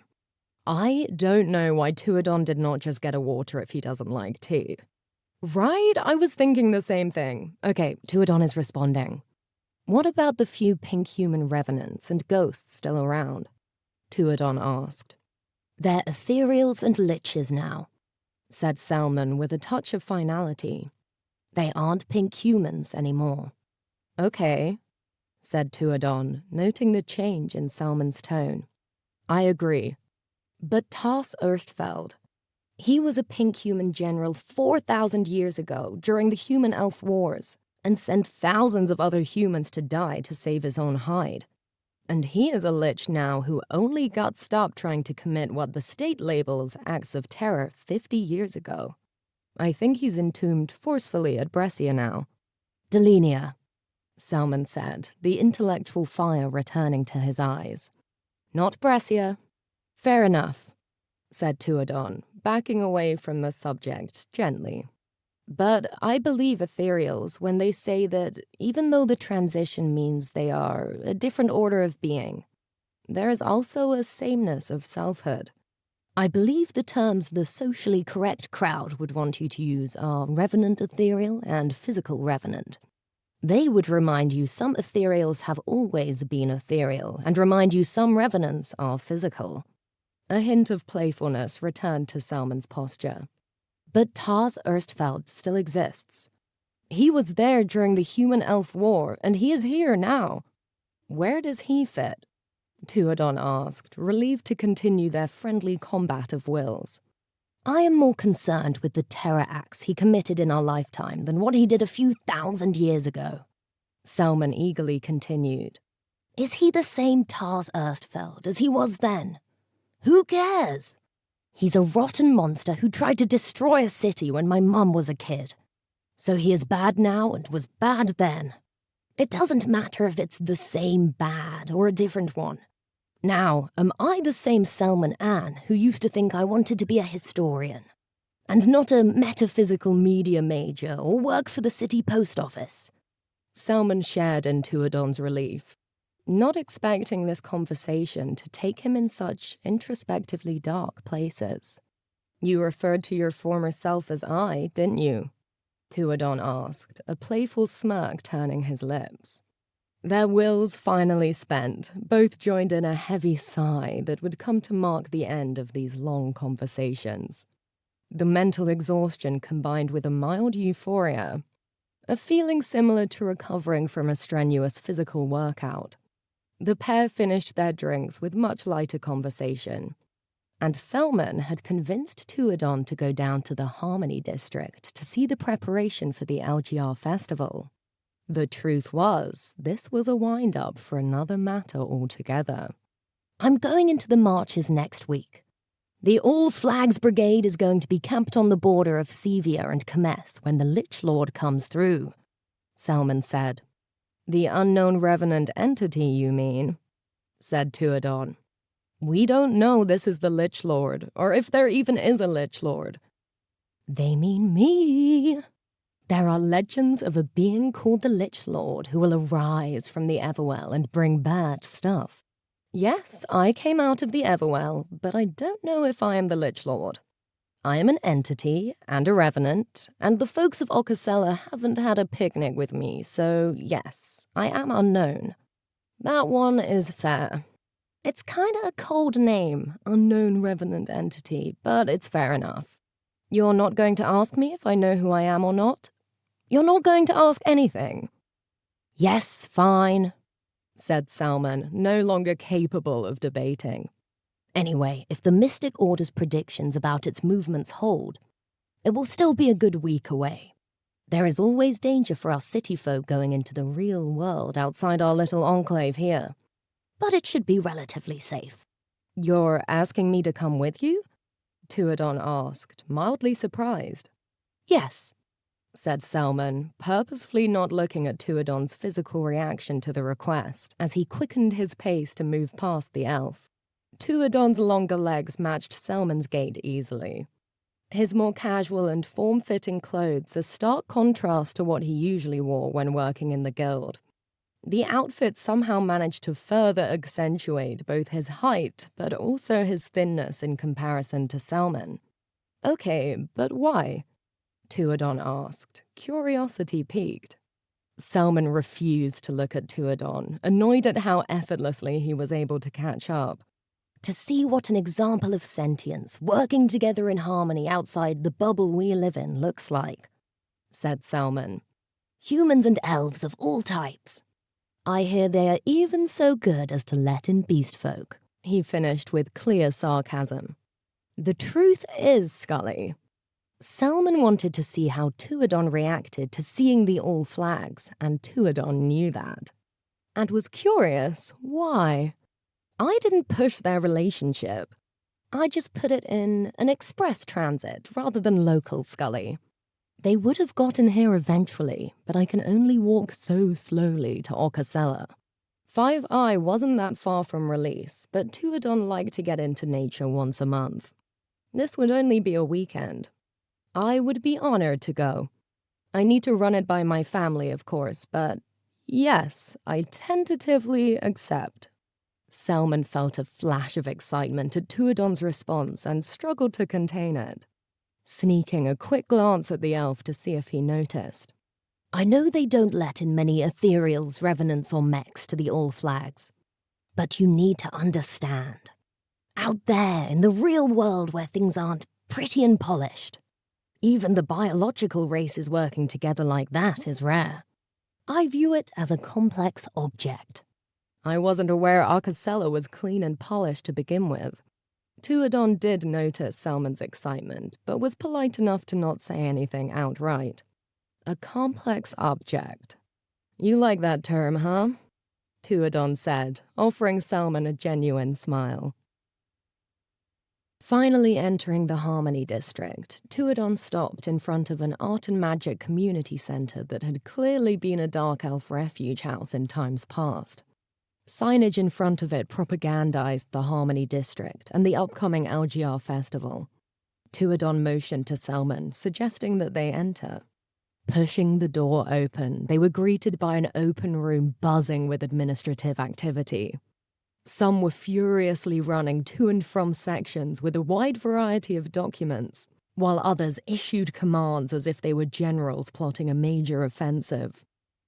I don't know why Tuadon did not just get a water if he doesn't like tea. Right? I was thinking the same thing. Okay, Tuadon is responding. What about the few pink human revenants and ghosts still around? Tuadon asked. They're ethereals and liches now, said Selman with a touch of finality. They aren't pink humans anymore. Okay, said Tuadon, noting the change in Selman's tone. I agree. But Tars Erstfeld, he was a pink human general 4,000 years ago during the Human-Elf Wars and sent thousands of other humans to die to save his own hide. And he is a lich now who only got stopped trying to commit what the state labels acts of terror 50 years ago. I think he's entombed forcefully at Brescia now. Delinia, Selman said, the intellectual fire returning to his eyes. Not Brescia. Fair enough, said Tuadon, backing away from the subject gently. But I believe ethereals when they say that even though the transition means they are a different order of being, there is also a sameness of selfhood. I believe the terms the socially correct crowd would want you to use are revenant ethereal and physical revenant. They would remind you some ethereals have always been ethereal and remind you some revenants are physical. A hint of playfulness returned to Selman's posture. But Tars Erstfeld still exists. He was there during the Human-Elf War, and he is here now. Where does he fit? Tuadon asked, relieved to continue their friendly combat of wills. I am more concerned with the terror acts he committed in our lifetime than what he did a few thousand years ago. Selman eagerly continued. Is he the same Tars Erstfeld as he was then? Who cares? He's a rotten monster who tried to destroy a city when my mum was a kid. So he is bad now and was bad then. It doesn't matter if it's the same bad or a different one. Now, am I the same Selman Ann who used to think I wanted to be a historian? And not a metaphysical media major or work for the city post office? Selman shared in Tuadon's relief, not expecting this conversation to take him in such introspectively dark places. You referred to your former self as I, didn't you? Tuadon asked, a playful smirk turning his lips. Their wills finally spent, both joined in a heavy sigh that would come to mark the end of these long conversations. The mental exhaustion combined with a mild euphoria, a feeling similar to recovering from a strenuous physical workout. The pair finished their drinks with much lighter conversation, and Selman had convinced Tuadon to go down to the Harmony District to see the preparation for the LGR festival. The truth was, this was a wind-up for another matter altogether. I'm going into the marches next week. The All Flags Brigade is going to be camped on the border of Sevia and Comess when the Lich Lord comes through, Selman said. The unknown revenant entity, you mean? Said Tuadon. We don't know this is the Lich Lord, or if there even is a Lich Lord. They mean me. There are legends of a being called the Lich Lord who will arise from the Everwell and bring bad stuff. Yes, I came out of the Everwell, but I don't know if I am the Lich Lord. I am an entity and a revenant, and the folks of Ocasella haven't had a picnic with me, so yes, I am unknown. That one is fair. It's kinda a cold name, unknown revenant entity, but it's fair enough. You're not going to ask me if I know who I am or not? You're not going to ask anything? Yes, fine, said Selman, no longer capable of debating. Anyway, if the Mystic Order's predictions about its movements hold, it will still be a good week away. There is always danger for our city folk going into the real world outside our little enclave here. but it should be relatively safe. You're asking me to come with you? Tuadon asked, mildly surprised. Yes, said Selman, purposefully not looking at Tuadon's physical reaction to the request as he quickened his pace to move past the elf. Tuadon's longer legs matched Selman's gait easily. His more casual and form-fitting clothes a stark contrast to what he usually wore when working in the guild. The outfit somehow managed to further accentuate both his height but also his thinness in comparison to Selman. Okay, but why? Tuadon asked, curiosity piqued. Selman refused to look at Tuadon, annoyed at how effortlessly he was able to catch up. To see what an example of sentience, working together in harmony outside the bubble we live in looks like, said Selman. Humans and elves of all types. I hear they are even so good as to let in beast folk, he finished with clear sarcasm. The truth is, Scully, Selman wanted to see how Tuadon reacted to seeing the all flags, and Tuadon knew that. And was curious why. I didn't push their relationship. I just put it in an express transit rather than local, Scully. They would have gotten here eventually, but I can only walk so slowly to Ocasella. 5i wasn't that far from release, but Tuadon liked to get into nature once a month. This would only be a weekend. I would be honored to go. I need to run it by my family, of course, but yes, I tentatively accept. Selman felt a flash of excitement at Tuadon's response and struggled to contain it, sneaking a quick glance at the elf to see if he noticed. I know they don't let in many ethereals, revenants, or mechs to the All Flags, but you need to understand. Out there, in the real world where things aren't pretty and polished, even the biological races working together like that is rare. I view it as a complex object. I wasn't aware Ocasella was clean and polished to begin with. Tuadon did notice Selman's excitement, but was polite enough to not say anything outright. A complex object. You like that term, huh? Tuadon said, offering Selman a genuine smile. Finally entering the Harmony District, Tuadon stopped in front of an art and magic community center that had clearly been a dark elf refuge house in times past. Signage in front of it propagandized the Harmony District and the upcoming LGR festival. Tuadon motioned to Selman, suggesting that they enter. Pushing the door open, they were greeted by an open room buzzing with administrative activity. Some were furiously running to and from sections with a wide variety of documents, while others issued commands as if they were generals plotting a major offensive.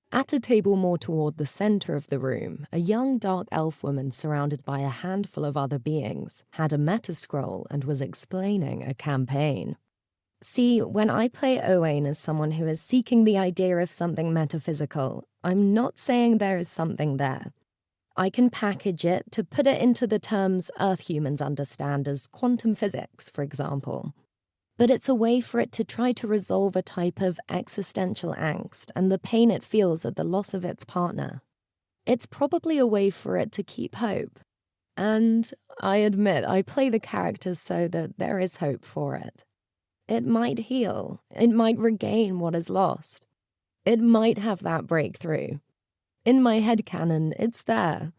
At a table more toward the center of the room, a young dark elf woman surrounded by a handful of other beings had a meta-scroll and was explaining a campaign. See, when I play Owain as someone who is seeking the idea of something metaphysical, I'm not saying there is something there. I can package it to put it into the terms Earth humans understand as quantum physics, for example. But it's a way for it to try to resolve a type of existential angst and the pain it feels at the loss of its partner. It's probably a way for it to keep hope. And I admit I play the characters so that there is hope for it. It might heal. It might regain what is lost. It might have that breakthrough. In my headcanon, it's there.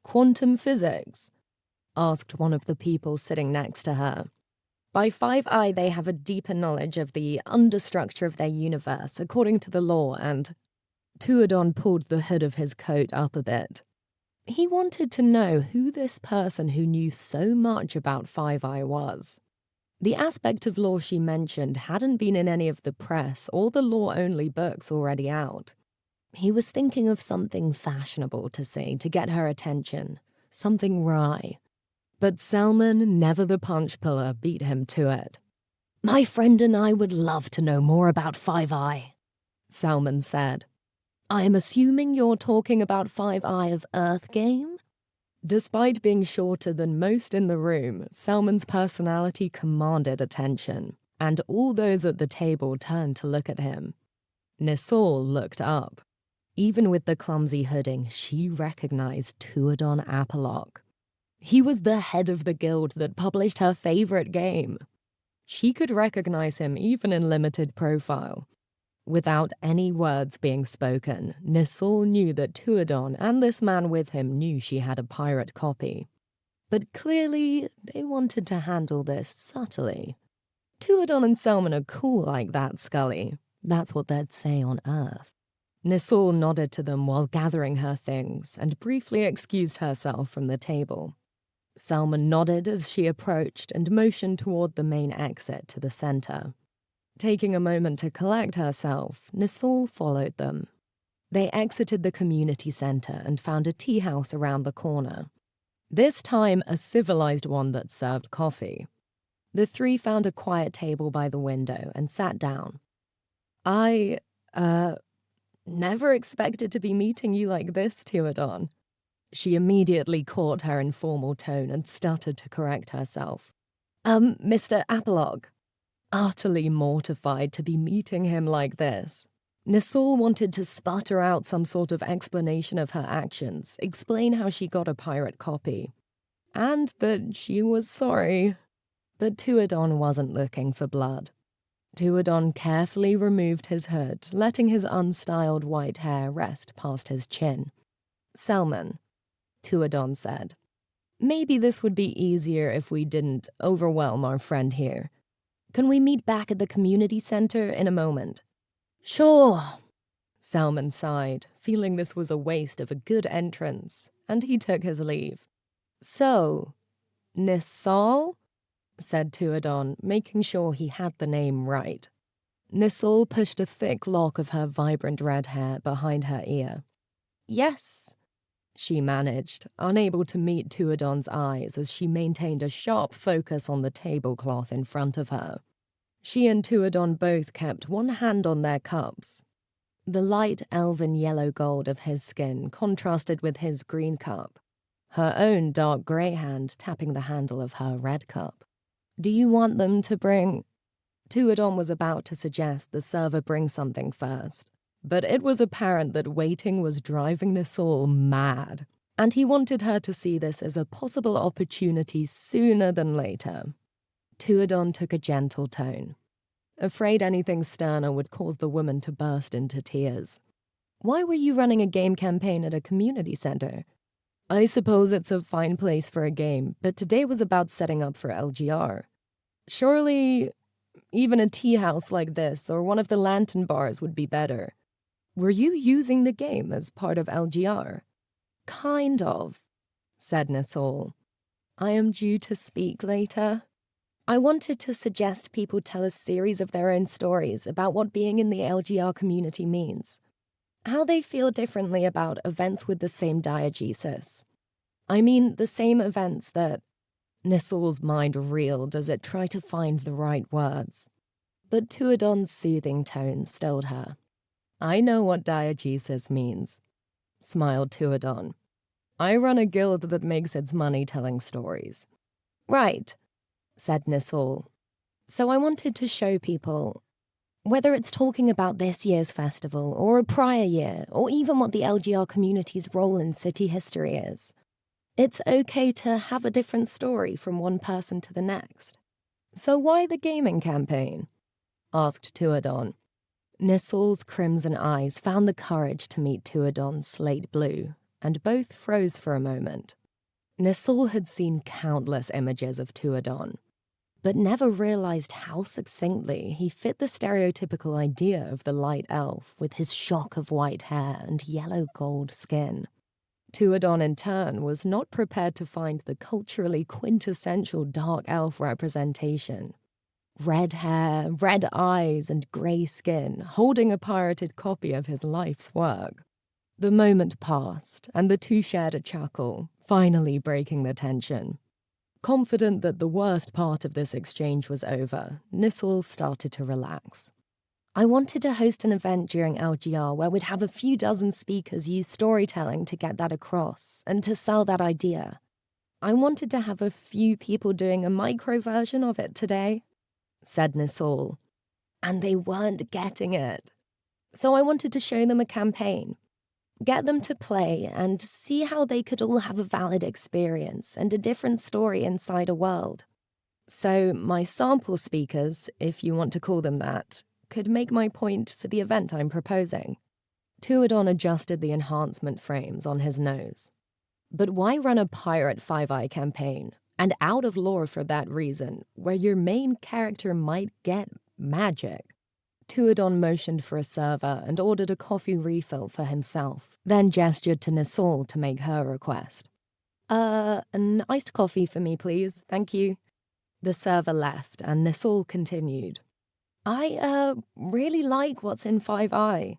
Quantum physics? Asked one of the people sitting next to her. By 5i, they have a deeper knowledge of the understructure of their universe, according to the law, and Tuadon pulled the hood of his coat up a bit. He wanted to know who this person who knew so much about 5i was. The aspect of law she mentioned hadn't been in any of the press or the law-only books already out. He was thinking of something fashionable to say to get her attention, something wry. But Selman, never the punch puller, beat him to it. My friend and I would love to know more about 5i, Selman said. I am assuming you're talking about 5i of Earthgame? Despite being shorter than most in the room, Selman's personality commanded attention, and all those at the table turned to look at him. Nisol looked up. Even with the clumsy hooding, she recognized Tuadon Apollock. He was the head of the guild that published her favorite game. She could recognize him even in limited profile. Without any words being spoken, Nisol knew that Tuadon and this man with him knew she had a pirate copy. But clearly, they wanted to handle this subtly. Tuadon and Selman are cool like that, Scully. That's what they'd say on Earth. Nisol nodded to them while gathering her things and briefly excused herself from the table. Selman nodded as she approached and motioned toward the main exit to the center. Taking a moment to collect herself, Nisol followed them. They exited the community center and found a tea house around the corner. This time, a civilized one that served coffee. The three found a quiet table by the window and sat down. I never expected to be meeting you like this, Tuadon. She immediately caught her informal tone and stuttered to correct herself. Mr. Apollock. Utterly mortified to be meeting him like this, Nisol wanted to sputter out some sort of explanation of her actions, explain how she got a pirate copy, and that she was sorry. But Tuadon wasn't looking for blood. Tuadon carefully removed his hood, letting his unstyled white hair rest past his chin. Selman, Tuadon said, maybe this would be easier if we didn't overwhelm our friend here. Can we meet back at the community center in a moment? Sure. Selman sighed, feeling this was a waste of a good entrance, and he took his leave. So, Nisol? Said Tuadon, making sure he had the name right. Nisol pushed a thick lock of her vibrant red hair behind her ear. Yes, she managed, unable to meet Tuadon's eyes as she maintained a sharp focus on the tablecloth in front of her. She and Tuadon both kept one hand on their cups. The light elven yellow gold of his skin contrasted with his green cup, her own dark grey hand tapping the handle of her red cup. Do you want them to bring... Tuadon was about to suggest the server bring something first, but it was apparent that waiting was driving Nisol mad, and he wanted her to see this as a possible opportunity sooner than later. Tuadon took a gentle tone, afraid anything sterner would cause the woman to burst into tears. Why were you running a game campaign at a community center? I suppose it's a fine place for a game, but today was about setting up for LGR. Surely, even a tea house like this or one of the lantern bars would be better. Were you using the game as part of LGR? Kind of, said Nisol. I am due to speak later. I wanted to suggest people tell a series of their own stories about what being in the LGR community means. How they feel differently about events with the same diegesis. I mean, the same events that... Nisol's mind reeled as it tried to find the right words. But Tuadon's soothing tone stilled her. I know what diegesis means, smiled Tuadon. I run a guild that makes its money telling stories. Right, said Nisol. So I wanted to show people... Whether it's talking about this year's festival, or a prior year, or even what the LGR community's role in city history is, it's okay to have a different story from one person to the next. So why the gaming campaign? Asked Tuadon. Nisol's crimson eyes found the courage to meet Tuadon's slate blue, and both froze for a moment. Nisol had seen countless images of Tuadon, but never realized how succinctly he fit the stereotypical idea of the light elf with his shock of white hair and yellow gold skin. Tuadon, in turn, was not prepared to find the culturally quintessential dark elf representation. Red hair, red eyes, and grey skin, holding a pirated copy of his life's work. The moment passed, and the two shared a chuckle, finally breaking the tension. Confident that the worst part of this exchange was over, Nisol started to relax. I wanted to host an event during LGR where we'd have a few dozen speakers use storytelling to get that across and to sell that idea. I wanted to have a few people doing a micro version of it today, said Nisol. And they weren't getting it. So I wanted to show them a campaign. Get them to play and see how they could all have a valid experience and a different story inside a world. So my sample speakers, if you want to call them that, could make my point for the event I'm proposing. Tuadon adjusted the enhancement frames on his nose. But why run a Pirate 5i campaign, and out of lore for that reason, where your main character might get magic? Tuadon motioned for a server and ordered a coffee refill for himself, then gestured to Nisol to make her request. An iced coffee for me, please, thank you. The server left, and Nisol continued. I really like what's in 5i.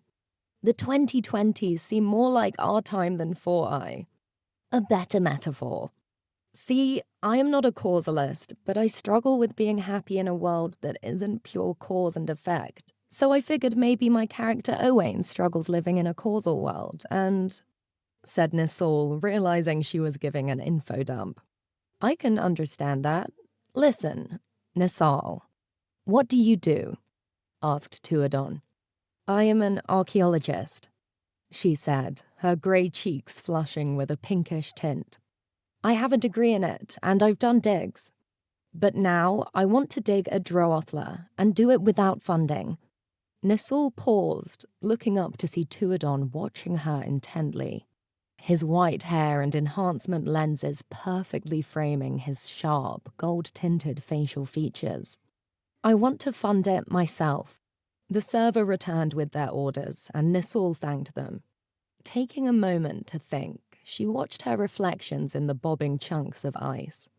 The 2020s seem more like our time than 4i. A better metaphor. See, I am not a causalist, but I struggle with being happy in a world that isn't pure cause and effect. So I figured maybe my character Owain struggles living in a causal world, and... said Nisol, realizing she was giving an info dump. I can understand that. Listen, Nisol, what do you do? Asked Tuadon. I am an archaeologist, she said, her grey cheeks flushing with a pinkish tint. I have a degree in it, and I've done digs. But now I want to dig a Droathla, and do it without funding. Nisol paused, looking up to see Tuadon watching her intently, his white hair and enhancement lenses perfectly framing his sharp, gold-tinted facial features. I want to fund it myself. The server returned with their orders, and Nisol thanked them. Taking a moment to think, she watched her reflections in the bobbing chunks of ice,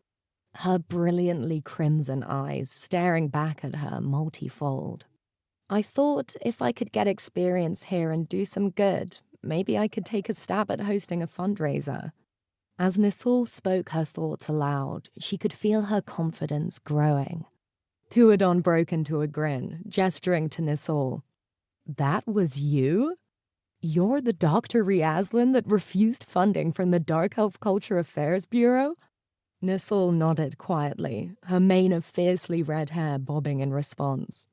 her brilliantly crimson eyes staring back at her multifold. I thought if I could get experience here and do some good, maybe I could take a stab at hosting a fundraiser. As Nisol spoke her thoughts aloud, she could feel her confidence growing. Tuadon broke into a grin, gesturing to Nisol. That was you? You're the Dr. Riazlan that refused funding from the Dark Elf Culture Affairs Bureau? Nisol nodded quietly, her mane of fiercely red hair bobbing in response.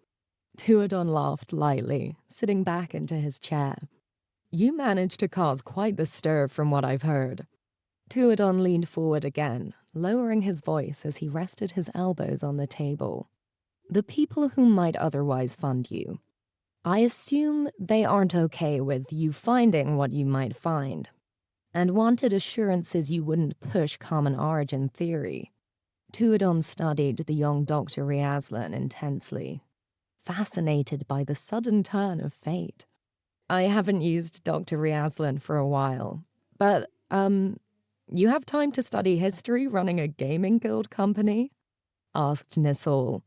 Tuadon laughed lightly, sitting back into his chair. You managed to cause quite the stir from what I've heard. Tuadon leaned forward again, lowering his voice as he rested his elbows on the table. The people who might otherwise fund you. I assume they aren't okay with you finding what you might find, and wanted assurances you wouldn't push common origin theory. Tuadon studied the young Dr. Riazlan intensely, fascinated by the sudden turn of fate. I haven't used Dr. Riazlan for a while, but, you have time to study history running a gaming guild company? Asked Nisol.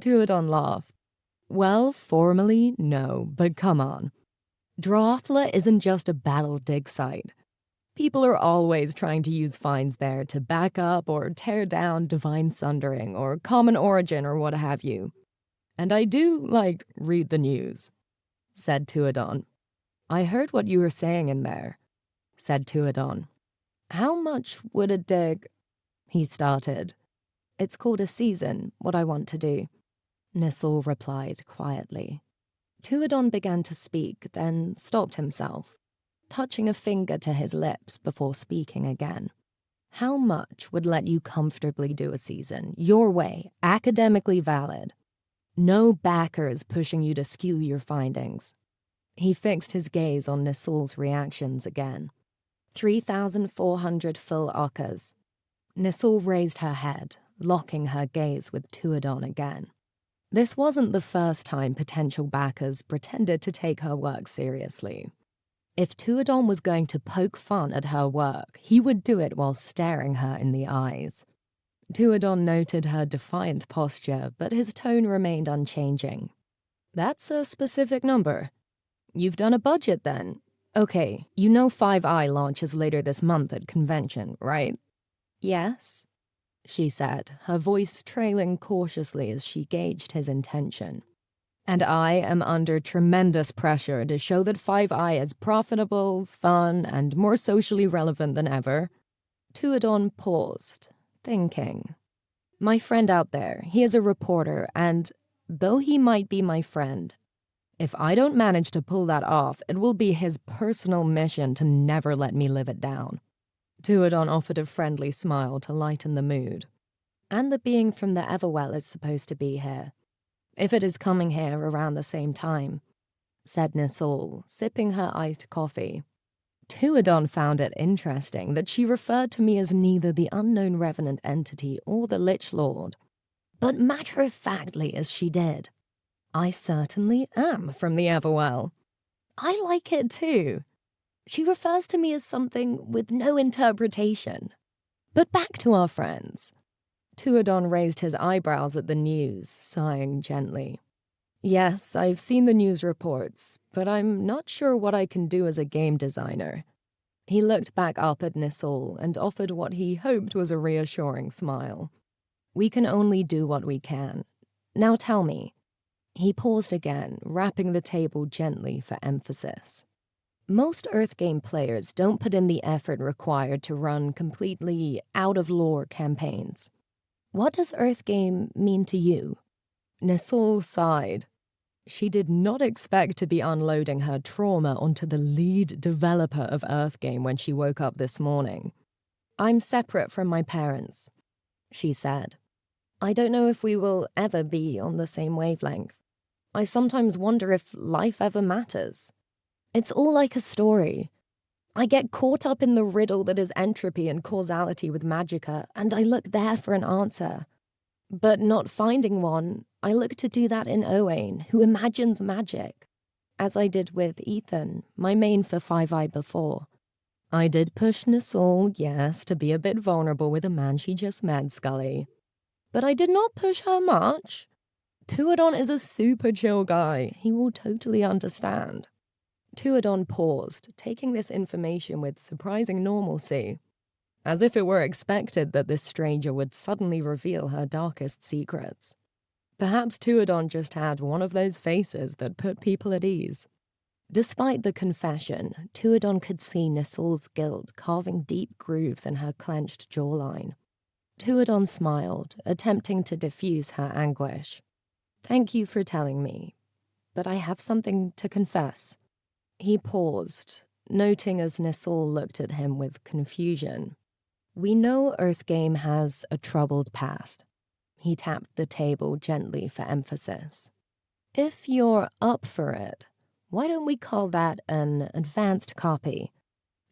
Tuadon laughed. Well, formally, no, but come on. Droathla isn't just a battle dig site. People are always trying to use finds there to back up or tear down Divine Sundering or Common Origin or what have you. And I do, read the news, said Tuadon. I heard what you were saying in there, said Tuadon. How much would a dig... He started. It's called a season, what I want to do. Nisol replied quietly. Tuadon began to speak, then stopped himself, touching a finger to his lips before speaking again. How much would let you comfortably do a season, your way, academically valid? No backers pushing you to skew your findings. He fixed his gaze on Nisol's reactions again. 3,400 full occas. Nisol raised her head, locking her gaze with Tuadon again. This wasn't the first time potential backers pretended to take her work seriously. If Tuadon was going to poke fun at her work, he would do it while staring her in the eyes. Tuadon noted her defiant posture, but his tone remained unchanging. That's a specific number. You've done a budget then. Okay, you know 5i launches later this month at convention, right? Yes, she said, her voice trailing cautiously as she gauged his intention. And I am under tremendous pressure to show that 5i is profitable, fun, and more socially relevant than ever. Tuadon paused, thinking. My friend out there, he is a reporter, and though he might be my friend, If I don't manage to pull that off, it will be his personal mission to never let me live it down. Tuadon offered a friendly smile to lighten the mood. And the being from the Everwell is supposed to be here. If it is coming here around the same time, said Nisol, sipping her iced coffee. Tuadon found it interesting that she referred to me as neither the unknown revenant entity or the Lich Lord, but matter-of-factly as she did. I certainly am from the Everwell. I like it too. She refers to me as something with no interpretation. But back to our friends. Tuadon raised his eyebrows at the news, sighing gently. Yes, I've seen the news reports, but I'm not sure what I can do as a game designer. He looked back up at Nisol and offered what he hoped was a reassuring smile. We can only do what we can. Now tell me. He paused again, rapping the table gently for emphasis. Most Earth game players don't put in the effort required to run completely out-of-lore campaigns. What does Earth game mean to you? Nisol sighed. She did not expect to be unloading her trauma onto the lead developer of Earth game when she woke up this morning. I'm separate from my parents, she said. I don't know if we will ever be on the same wavelength. I sometimes wonder if life ever matters. It's all like a story. I get caught up in the riddle that is entropy and causality with Magicka, and I look there for an answer. But not finding one, I look to do that in Owain, who imagines magic, as I did with Ethan, my main for Five Eye before. I did push Nisol, yes, to be a bit vulnerable with a man she just met, Scully. But I did not push her much. Tuadon is a super chill guy. He will totally understand. Tuadon paused, taking this information with surprising normalcy, as if it were expected that this stranger would suddenly reveal her darkest secrets. Perhaps Tuadon just had one of those faces that put people at ease. Despite the confession, Tuadon could see Nisol's guilt carving deep grooves in her clenched jawline. Tuadon smiled, attempting to diffuse her anguish. Thank you for telling me, but I have something to confess. He paused, noting as Nisol looked at him with confusion. We know Earthgame has a troubled past. He tapped the table gently for emphasis. If you're up for it, why don't we call that an advanced copy?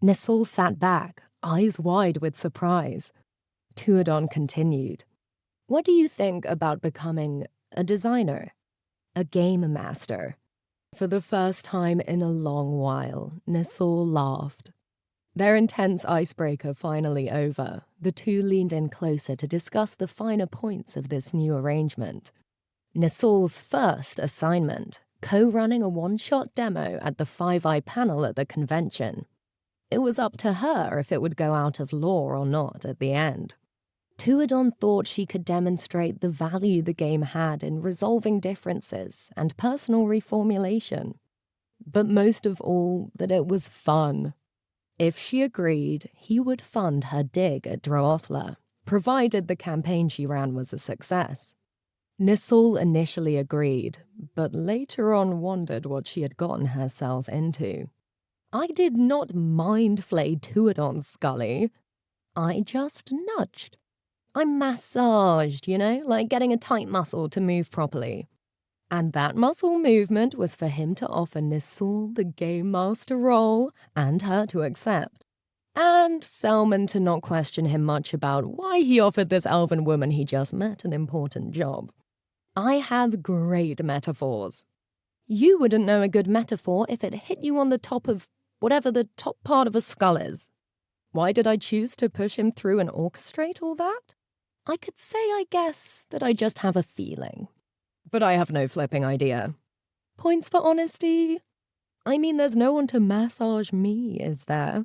Nisol sat back, eyes wide with surprise. Tuadon continued. What do you think about becoming a designer? A game master? For the first time in a long while, Nisol laughed. Their intense icebreaker finally over, the two leaned in closer to discuss the finer points of this new arrangement. Nisol's first assignment, co-running a one-shot demo at the Five Eye panel at the convention. It was up to her if it would go out of lore or not at the end. Tuadon thought she could demonstrate the value the game had in resolving differences and personal reformulation. But most of all, that it was fun. If she agreed, he would fund her dig at Droathla, provided the campaign she ran was a success. Nisol initially agreed, but later on wondered what she had gotten herself into. I did not mind flay Tuadon, Scully. I just nudged. I massaged, like getting a tight muscle to move properly. And that muscle movement was for him to offer Nisol the Game Master role and her to accept. And Selman to not question him much about why he offered this elven woman he just met an important job. I have great metaphors. You wouldn't know a good metaphor if it hit you on the top of whatever the top part of a skull is. Why did I choose to push him through and orchestrate all that? I could say, I guess, that I just have a feeling. But I have no flipping idea. Points for honesty? I mean, there's no one to massage me, is there?